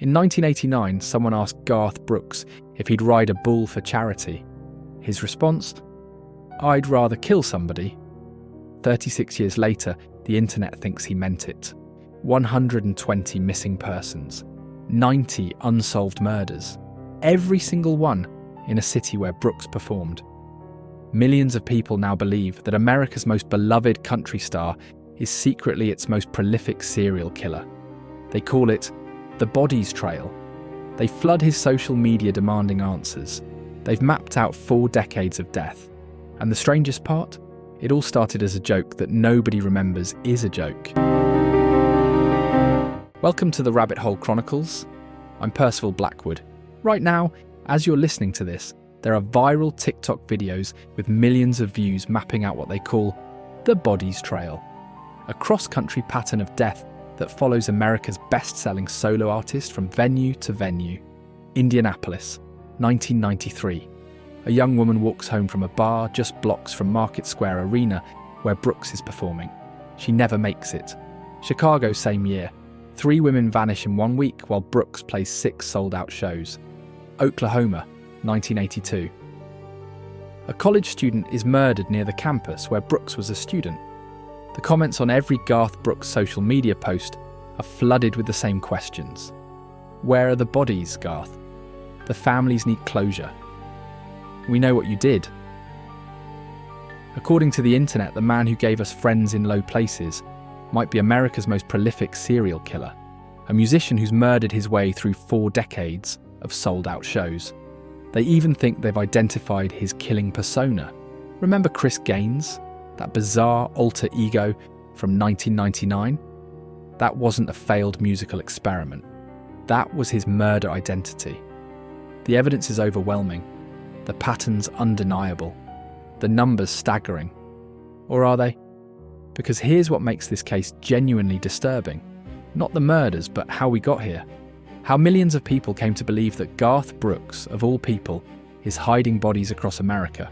In 1989, someone asked Garth Brooks if he'd ride a bull for charity. His response? "I'd rather kill somebody." 36 years later, the internet thinks he meant it. 120 missing persons, 90 unsolved murders, every single one in a city where Brooks performed. Millions of people now believe that America's most beloved country star is secretly its most prolific serial killer. They call it the Bodies Trail. They flood his social media demanding answers. They've mapped out 4 decades of death. And the strangest part? It all started as a joke that nobody remembers is a joke. Welcome to the Rabbit Hole Chronicles. I'm Percival Blackwood. Right now, as you're listening to this, there are viral TikTok videos with millions of views mapping out what they call the Bodies Trail, a cross-country pattern of death that follows America's best-selling solo artist from venue to venue. Indianapolis, 1993. A young woman walks home from a bar just blocks from Market Square Arena where Brooks is performing. She never makes it. Chicago, same year. 3 women vanish in 1 week while Brooks plays 6 sold-out shows. Oklahoma, 1982. A college student is murdered near the campus where Brooks was a student. The comments on every Garth Brooks social media post are flooded with the same questions. Where are the bodies, Garth? The families need closure. We know what you did. According to the internet, the man who gave us friends in low places might be America's most prolific serial killer, a musician who's murdered his way through 4 decades of sold-out shows. They even think they've identified his killing persona. Remember Chris Gaines? That bizarre alter ego from 1999? That wasn't a failed musical experiment. That was his murder identity. The evidence is overwhelming. The patterns undeniable. The numbers staggering. Or are they? Because here's what makes this case genuinely disturbing. Not the murders, but how we got here. How millions of people came to believe that Garth Brooks, of all people, is hiding bodies across America.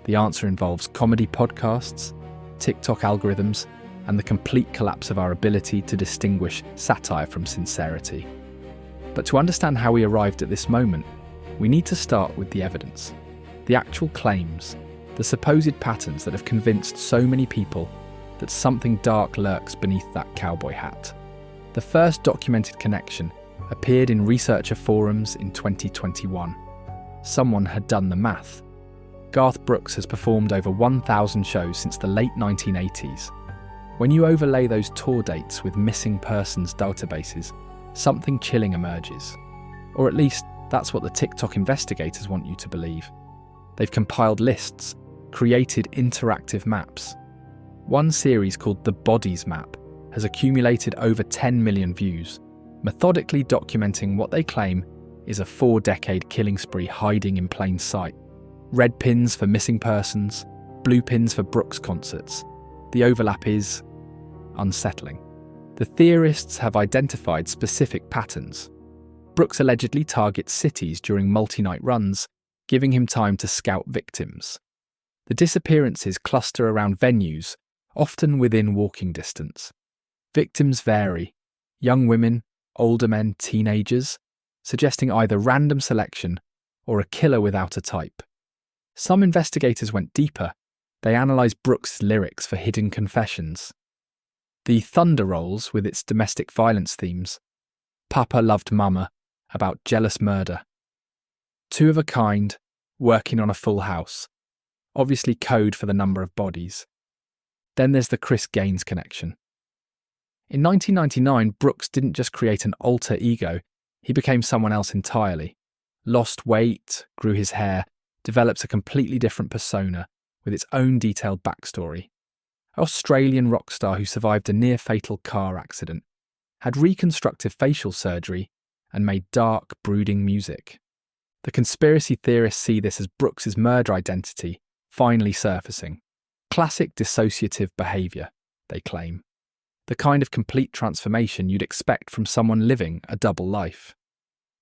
The answer involves comedy podcasts, TikTok algorithms, and the complete collapse of our ability to distinguish satire from sincerity. But to understand how we arrived at this moment, we need to start with the evidence, the actual claims, the supposed patterns that have convinced so many people that something dark lurks beneath that cowboy hat. The first documented connection appeared in researcher forums in 2021. Someone had done the math. Garth Brooks has performed over 1,000 shows since the late 1980s. When you overlay those tour dates with missing persons databases, something chilling emerges. Or at least, that's what the TikTok investigators want you to believe. They've compiled lists, created interactive maps. One series called the Bodies Map has accumulated over 10 million views, methodically documenting what they claim is a 4-decade killing spree hiding in plain sight. Red pins for missing persons, blue pins for Brooks concerts. The overlap is unsettling. The theorists have identified specific patterns. Brooks allegedly targets cities during multi-night runs, giving him time to scout victims. The disappearances cluster around venues, often within walking distance. Victims vary: young women, older men, teenagers, suggesting either random selection or a killer without a type. Some investigators went deeper. They analysed Brooks' lyrics for hidden confessions. The Thunder Rolls, with its domestic violence themes. Papa Loved Mama, about jealous murder. Two of a Kind, Working on a Full House. Obviously code for the number of bodies. Then there's the Chris Gaines connection. In 1999, Brooks didn't just create an alter ego, he became someone else entirely. Lost weight, grew his hair, develops a completely different persona with its own detailed backstory. An Australian rock star who survived a near-fatal car accident, had reconstructive facial surgery, and made dark, brooding music. The conspiracy theorists see this as Brooks's murder identity finally surfacing. Classic dissociative behaviour, they claim. The kind of complete transformation you'd expect from someone living a double life.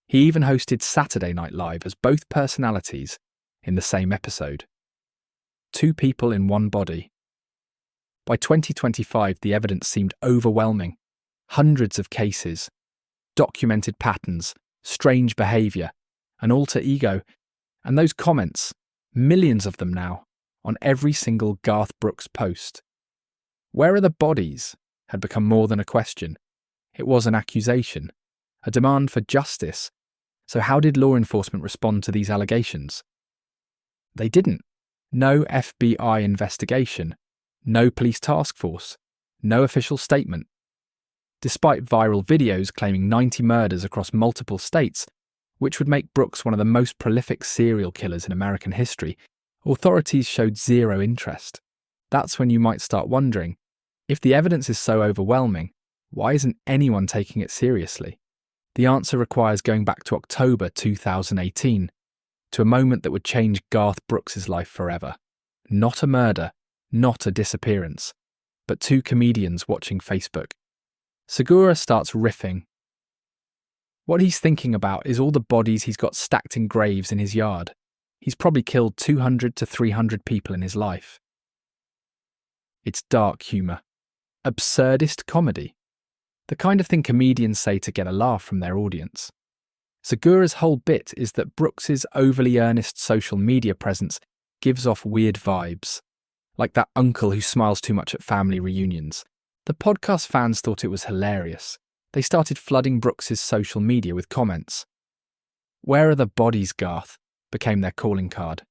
He even hosted Saturday Night Live as both personalities in the same episode. 2 people in one body. By 2025, the evidence seemed overwhelming. Hundreds of cases. documented patterns, strange behaviour, an alter ego, and those comments, millions of them now, on every single Garth Brooks post. Where are the bodies? Had become more than a question. It was an accusation, a demand for justice. So how did law enforcement respond to these allegations? They didn't. No FBI investigation, no police task force, no official statement. Despite viral videos claiming 90 murders across multiple states, which would make Brooks one of the most prolific serial killers in American history, authorities showed zero interest. That's when you might start wondering, if the evidence is so overwhelming, why isn't anyone taking it seriously? The answer requires going back to October 2018, to a moment that would change Garth Brooks' life forever. Not a murder, not a disappearance, but two comedians watching Facebook. Segura starts riffing. What he's thinking about is all the bodies he's got stacked in graves in his yard. He's probably killed 200 to 300 people in his life. It's dark humour. Absurdist comedy. The kind of thing comedians say to get a laugh from their audience. Segura's whole bit is that Brooks's overly earnest social media presence gives off weird vibes, like that uncle who smiles too much at family reunions. The podcast fans thought it was hilarious. They started flooding Brooks's social media with comments. "Where are the bodies, Garth?" became their calling card.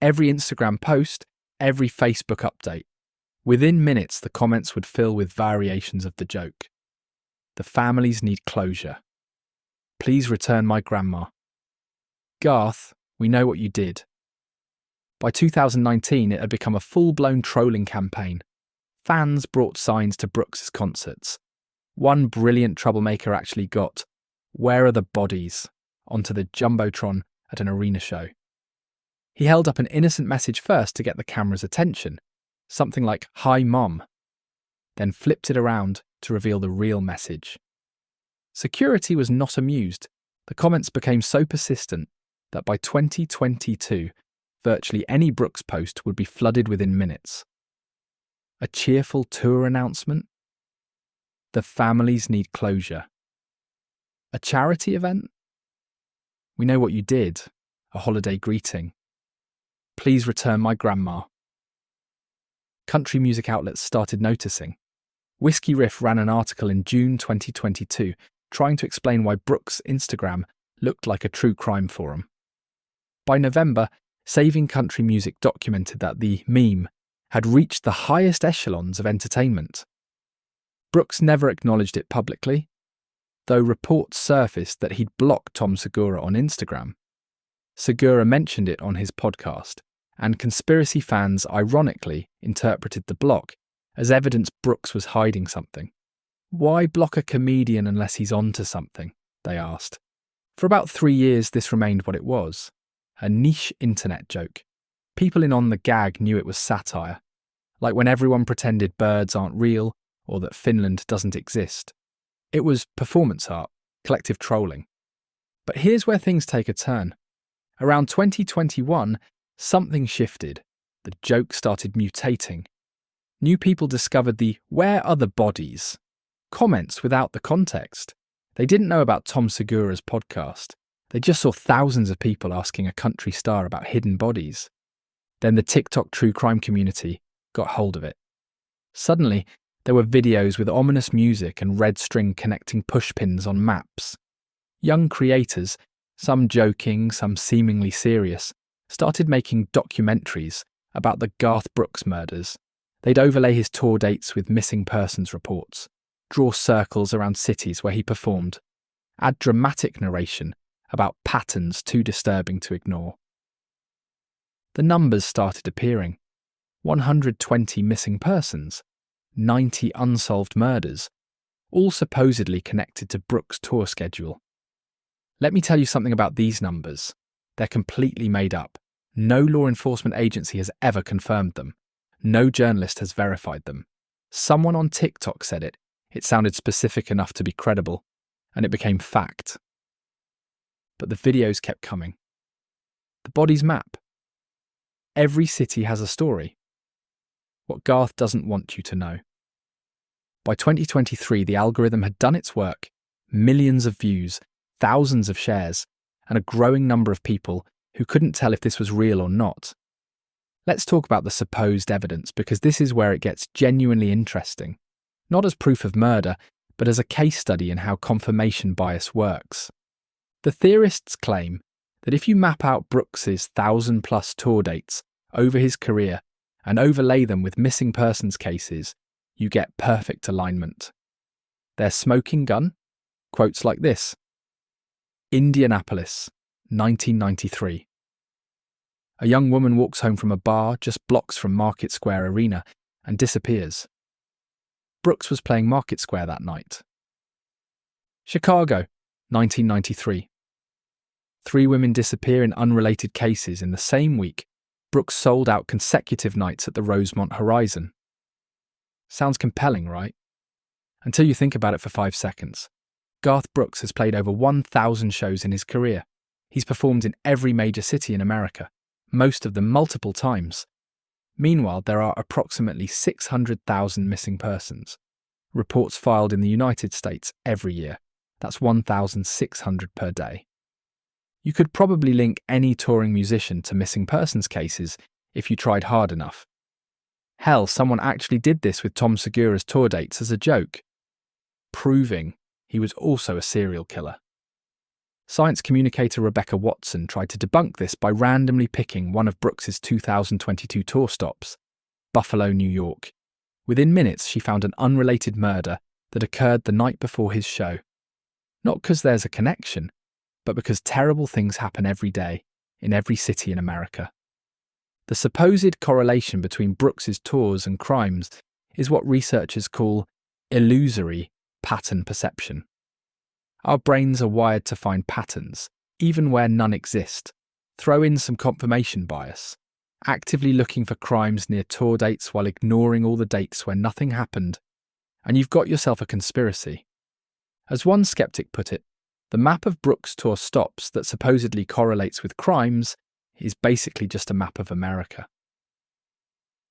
Every Instagram post, every Facebook update. Within minutes, the comments would fill with variations of the joke. "The families need closure. Please return my grandma. Garth, we know what you did." By 2019, it had become a full-blown trolling campaign. Fans brought signs to Brooks's concerts. One brilliant troublemaker actually got "Where are the bodies?" onto the Jumbotron at an arena show. He held up an innocent message first to get the camera's attention, something like "Hi Mom," then flipped it around to reveal the real message. Security was not amused. The comments became so persistent that by 2022, virtually any Brooks post would be flooded within minutes. A cheerful tour announcement? The families need closure. A charity event? We know what you did. A holiday greeting. Please return my grandma. Country music outlets started noticing. Whiskey Riff ran an article in June 2022 trying to explain why Brooks' Instagram looked like a true crime forum. By November, Saving Country Music documented that the meme had reached the highest echelons of entertainment. Brooks never acknowledged it publicly, though reports surfaced that he'd blocked Tom Segura on Instagram. Segura mentioned it on his podcast, and conspiracy fans ironically interpreted the block as evidence Brooks was hiding something. Why block a comedian unless he's onto something? They asked. For about 3 years, this remained what it was. A niche internet joke. People in on the gag knew it was satire, like when everyone pretended birds aren't real or that Finland doesn't exist. It was performance art, collective trolling. But here's where things take a turn. Around 2021, something shifted. The joke started mutating. New people discovered the "Where are the bodies?" comments without the context. They didn't know about Tom Segura's podcast. They just saw thousands of people asking a country star about hidden bodies. Then the TikTok true crime community got hold of it. Suddenly, there were videos with ominous music and red string connecting pushpins on maps. Young creators, some joking, some seemingly serious, started making documentaries about the Garth Brooks murders. They'd overlay his tour dates with missing persons reports, draw circles around cities where he performed, add dramatic narration about patterns too disturbing to ignore. The numbers started appearing. 120 missing persons, 90 unsolved murders, all supposedly connected to Brooks' tour schedule. Let me tell you something about these numbers. They're completely made up. No law enforcement agency has ever confirmed them. No journalist has verified them. Someone on TikTok said it. It sounded specific enough to be credible, and it became fact. But the videos kept coming. The bodies map. Every city has a story. What Garth doesn't want you to know. By 2023, the algorithm had done its work. millions of views, thousands of shares, and a growing number of people who couldn't tell if this was real or not. Let's talk about the supposed evidence, because this is where it gets genuinely interesting, not as proof of murder, but as a case study in how confirmation bias works. The theorists claim that if you map out Brooks's 1,000+ tour dates over his career and overlay them with missing persons cases, you get perfect alignment. Their smoking gun? Quotes like this: Indianapolis, 1993. A young woman walks home from a bar just blocks from Market Square Arena and disappears. Brooks was playing Market Square that night. Chicago, 1993. 3 women disappear in unrelated cases in the same week. Brooks sold out consecutive nights at the Rosemont Horizon. Sounds compelling, right? Until you think about it for 5 seconds. Garth Brooks has played over 1,000 shows in his career. He's performed in every major city in America, most of them multiple times. Meanwhile, there are approximately 600,000 missing persons. Reports filed in the United States every year. That's 1,600 per day. You could probably link any touring musician to missing persons cases if you tried hard enough. Hell, someone actually did this with Tom Segura's tour dates as a joke, proving he was also a serial killer. Science communicator Rebecca Watson tried to debunk this by randomly picking one of Brooks's 2022 tour stops, Buffalo, New York. Within minutes, she found an unrelated murder that occurred the night before his show. Not because there's a connection, but because terrible things happen every day in every city in America. The supposed correlation between Brooks's tours and crimes is what researchers call illusory pattern perception. Our brains are wired to find patterns, even where none exist. Throw in some confirmation bias, actively looking for crimes near tour dates while ignoring all the dates where nothing happened, and you've got yourself a conspiracy. As one skeptic put it, the map of Brooks' tour stops that supposedly correlates with crimes is basically just a map of America.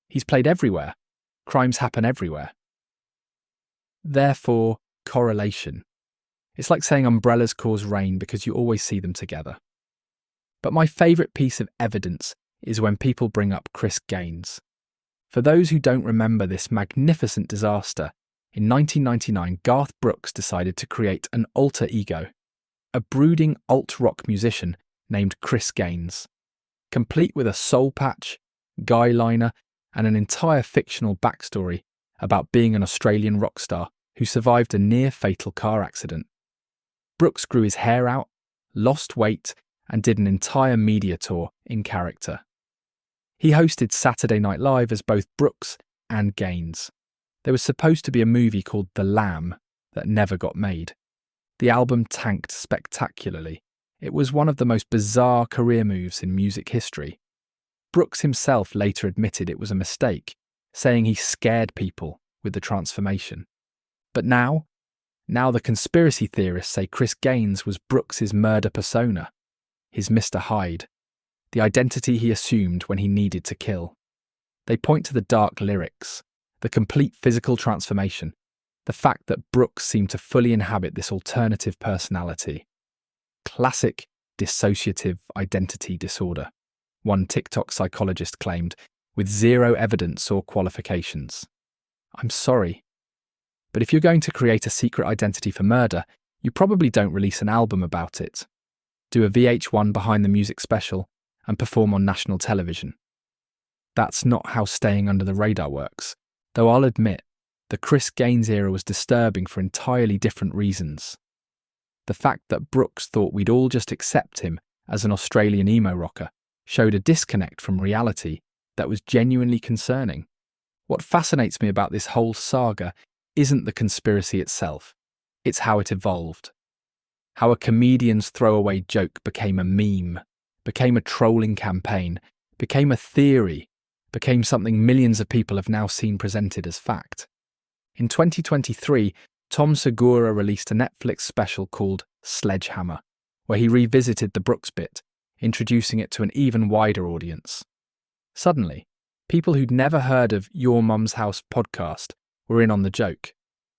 He's played everywhere. Crimes happen everywhere. Therefore, correlation. It's like saying umbrellas cause rain because you always see them together. But my favourite piece of evidence is when people bring up Chris Gaines. For those who don't remember this magnificent disaster, in 1999 Garth Brooks decided to create an alter ego, a brooding alt-rock musician named Chris Gaines, complete with a soul patch, guy liner, and an entire fictional backstory about being an Australian rock star who survived a near-fatal car accident. Brooks grew his hair out, lost weight, and did an entire media tour in character. He hosted Saturday Night Live as both Brooks and Gaines. There was supposed to be a movie called The Lamb that never got made. The album tanked spectacularly. It was one of the most bizarre career moves in music history. Brooks himself later admitted it was a mistake, saying he scared people with the transformation. But now the conspiracy theorists say Chris Gaines was Brooks's murder persona, his Mr. Hyde, the identity he assumed when he needed to kill. They point to the dark lyrics, the complete physical transformation, the fact that Brooks seemed to fully inhabit this alternative personality. Classic dissociative identity disorder, one TikTok psychologist claimed, with zero evidence or qualifications. I'm sorry, but if you're going to create a secret identity for murder, you probably don't release an album about it. Do a VH1 Behind the Music special and perform on national television. That's not how staying under the radar works, though I'll admit, the Chris Gaines era was disturbing for entirely different reasons. The fact that Brooks thought we'd all just accept him as an Australian emo rocker showed a disconnect from reality that was genuinely concerning. What fascinates me about this whole saga isn't the conspiracy itself, it's how it evolved. How a comedian's throwaway joke became a meme, became a trolling campaign, became a theory, became something millions of people have now seen presented as fact. In 2023, Tom Segura released a Netflix special called Sledgehammer, where he revisited the Brooks bit, introducing it to an even wider audience. Suddenly, people who'd never heard of Your Mum's House podcast were in on the joke.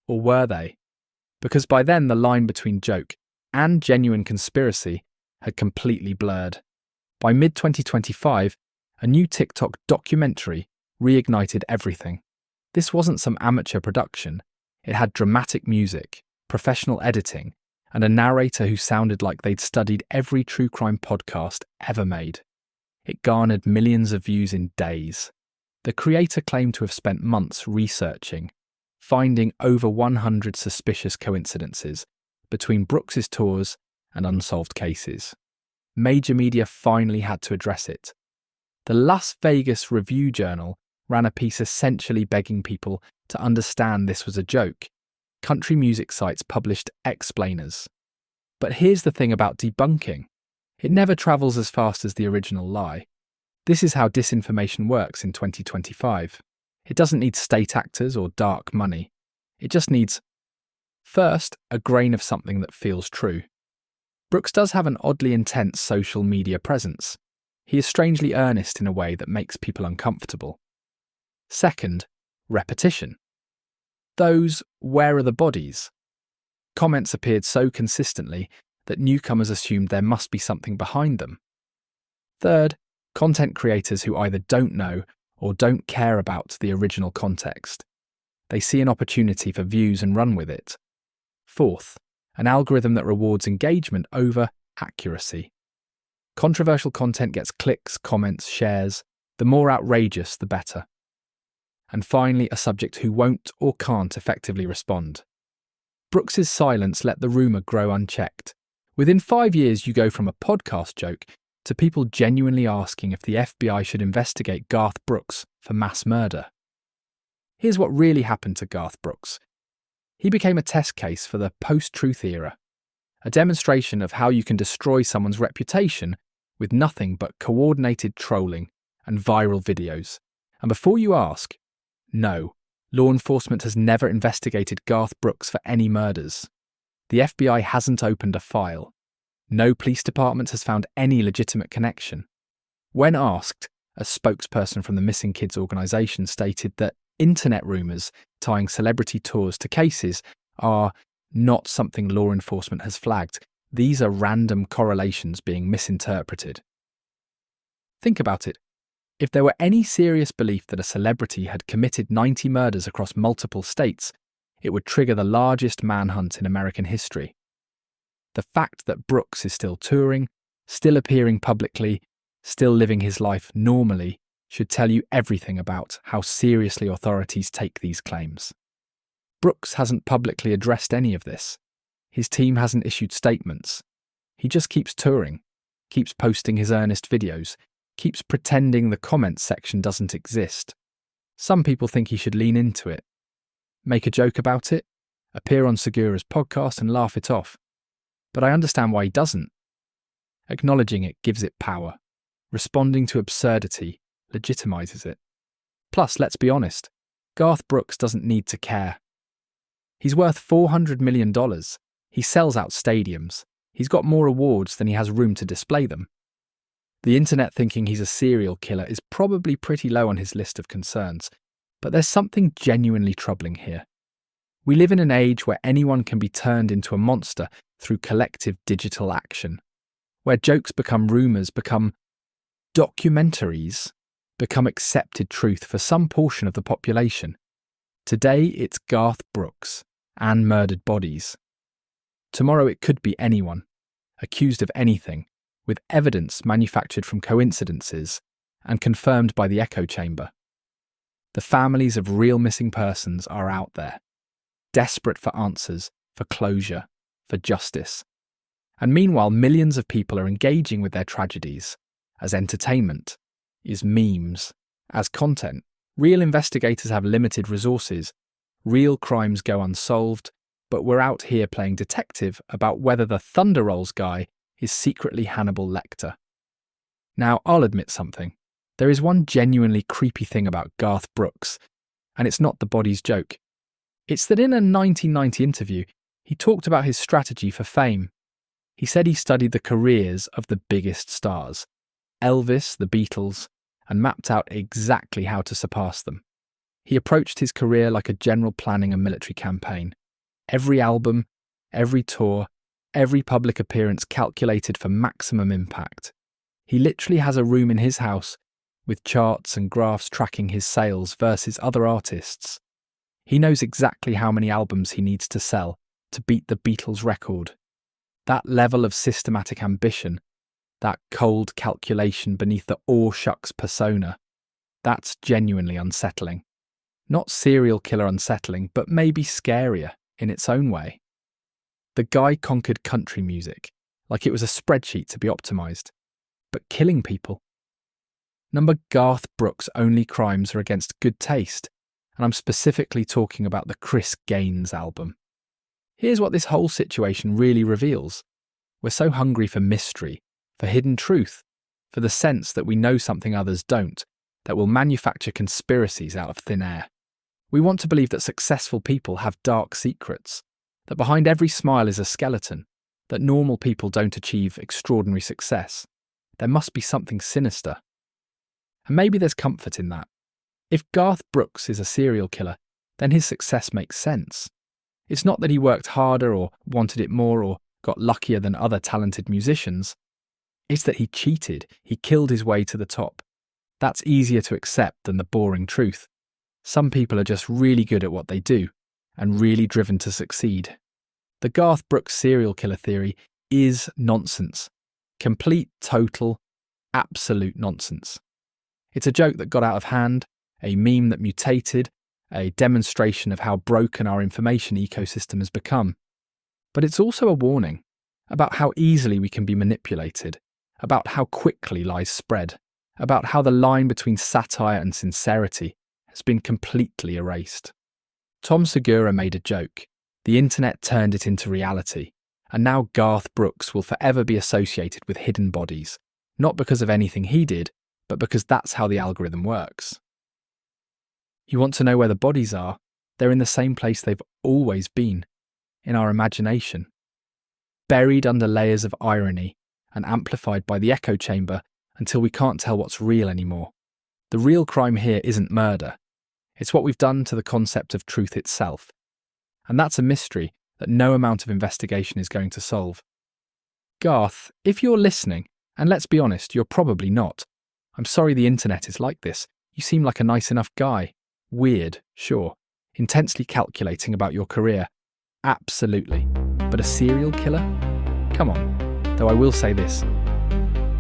Or were they? because by then the line between joke and genuine conspiracy had completely blurred. By mid-2025, a new TikTok documentary reignited everything. This wasn't some amateur production. It had dramatic music, professional editing, and a narrator who sounded like they'd studied every true crime podcast ever made. It garnered millions of views in days. The creator claimed to have spent months researching, finding over 100 suspicious coincidences between Brooks's tours and unsolved cases. Major media finally had to address it. The Las Vegas Review-Journal ran a piece essentially begging people to understand this was a joke. Country music sites published explainers. But here's the thing about debunking. It never travels as fast as the original lie. This is how disinformation works in 2025. It doesn't need state actors or dark money. It just needs, first, a grain of something that feels true. Brooks does have an oddly intense social media presence. He is strangely earnest in a way that makes people uncomfortable. Second, repetition. Those "where are the bodies?" comments appeared so consistently that newcomers assumed there must be something behind them. Third, content creators who either don't know or don't care about the original context. They see an opportunity for views and run with it. Fourth, an algorithm that rewards engagement over accuracy. Controversial content gets clicks, comments, shares. The more outrageous, the better. And finally, a subject who won't or can't effectively respond. Brooks's silence let the rumour grow unchecked. Within 5 years, you go from a podcast joke to people genuinely asking if the FBI should investigate Garth Brooks for mass murder. Here's what really happened to Garth Brooks. He became a test case for the post-truth era, a demonstration of how you can destroy someone's reputation with nothing but coordinated trolling and viral videos. And before you ask, no, law enforcement has never investigated Garth Brooks for any murders. The FBI hasn't opened a file. No police department has found any legitimate connection. When asked, a spokesperson from the Missing Kids organisation stated that internet rumours tying celebrity tours to cases are not something law enforcement has flagged. These are random correlations being misinterpreted. Think about it. If there were any serious belief that a celebrity had committed 90 murders across multiple states, it would trigger the largest manhunt in American history. The fact that Brooks is still touring, still appearing publicly, still living his life normally, should tell you everything about how seriously authorities take these claims. Brooks hasn't publicly addressed any of this. His team hasn't issued statements. He just keeps touring, keeps posting his earnest videos, keeps pretending the comments section doesn't exist. Some people think he should lean into it, make a joke about it, appear on Segura's podcast and laugh it off. But I understand why he doesn't. Acknowledging it gives it power. Responding to absurdity legitimizes it. Plus, let's be honest, Garth Brooks doesn't need to care. He's worth $400 million. He sells out stadiums. He's got more awards than he has room to display them. The internet thinking he's a serial killer is probably pretty low on his list of concerns, but there's something genuinely troubling here. We live in an age where anyone can be turned into a monster through collective digital action, where jokes become rumours, become documentaries, become accepted truth for some portion of the population. Today it's Garth Brooks and murdered bodies. Tomorrow it could be anyone, accused of anything, with evidence manufactured from coincidences and confirmed by the echo chamber. The families of real missing persons are out there, desperate for answers, for closure, for justice. And meanwhile, millions of people are engaging with their tragedies as entertainment, as memes, as content. Real investigators have limited resources. Real crimes go unsolved, but we're out here playing detective about whether the Thunder Rolls guy is secretly Hannibal Lecter. Now, I'll admit something. There is one genuinely creepy thing about Garth Brooks, and it's not the bodies joke. It's that in a 1990 interview, he talked about his strategy for fame. He said he studied the careers of the biggest stars, Elvis, the Beatles, and mapped out exactly how to surpass them. He approached his career like a general planning a military campaign. Every album, every tour, every public appearance calculated for maximum impact. He literally has a room in his house with charts and graphs tracking his sales versus other artists. He knows exactly how many albums he needs to sell to beat the Beatles' record. That level of systematic ambition, that cold calculation beneath the all-shucks persona, that's genuinely unsettling. Not serial killer unsettling, but maybe scarier in its own way. The guy conquered country music like it was a spreadsheet to be optimized, but killing people. Number Garth Brooks' only crimes are against good taste, and I'm specifically talking about the Chris Gaines album. Here's what this whole situation really reveals. We're so hungry for mystery, for hidden truth, for the sense that we know something others don't, that we'll manufacture conspiracies out of thin air. We want to believe that successful people have dark secrets, that behind every smile is a skeleton, that normal people don't achieve extraordinary success. There must be something sinister. And maybe there's comfort in that. If Garth Brooks is a serial killer, then his success makes sense. It's not that he worked harder or wanted it more or got luckier than other talented musicians. It's that he cheated, he killed his way to the top. That's easier to accept than the boring truth. Some people are just really good at what they do and really driven to succeed. The Garth Brooks serial killer theory is nonsense. Complete, total, absolute nonsense. It's a joke that got out of hand, a meme that mutated, a demonstration of how broken our information ecosystem has become. But it's also a warning about how easily we can be manipulated, about how quickly lies spread, about how the line between satire and sincerity has been completely erased. Tom Segura made a joke. The internet turned it into reality, and now Garth Brooks will forever be associated with hidden bodies, not because of anything he did, but because that's how the algorithm works. You want to know where the bodies are? They're in the same place they've always been, in our imagination. Buried under layers of irony and amplified by the echo chamber until we can't tell what's real anymore. The real crime here isn't murder. It's what we've done to the concept of truth itself. And that's a mystery that no amount of investigation is going to solve. Garth, if you're listening, and let's be honest, you're probably not. I'm sorry the internet is like this. You seem like a nice enough guy. Weird, sure. Intensely calculating about your career. Absolutely. But a serial killer? Come on. Though I will say this.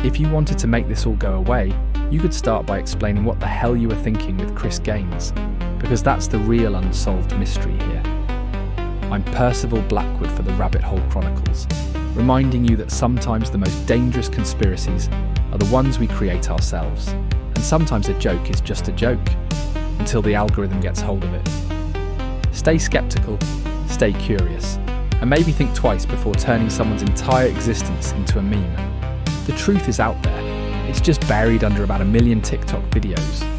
If you wanted to make this all go away, you could start by explaining what the hell you were thinking with Chris Gaines, because that's the real unsolved mystery here. I'm Percival Blackwood for the Rabbit Hole Chronicles, reminding you that sometimes the most dangerous conspiracies are the ones we create ourselves, and sometimes a joke is just a joke, until the algorithm gets hold of it. Stay skeptical, stay curious, and maybe think twice before turning someone's entire existence into a meme. The truth is out there, it's just buried under about 1 million TikTok videos.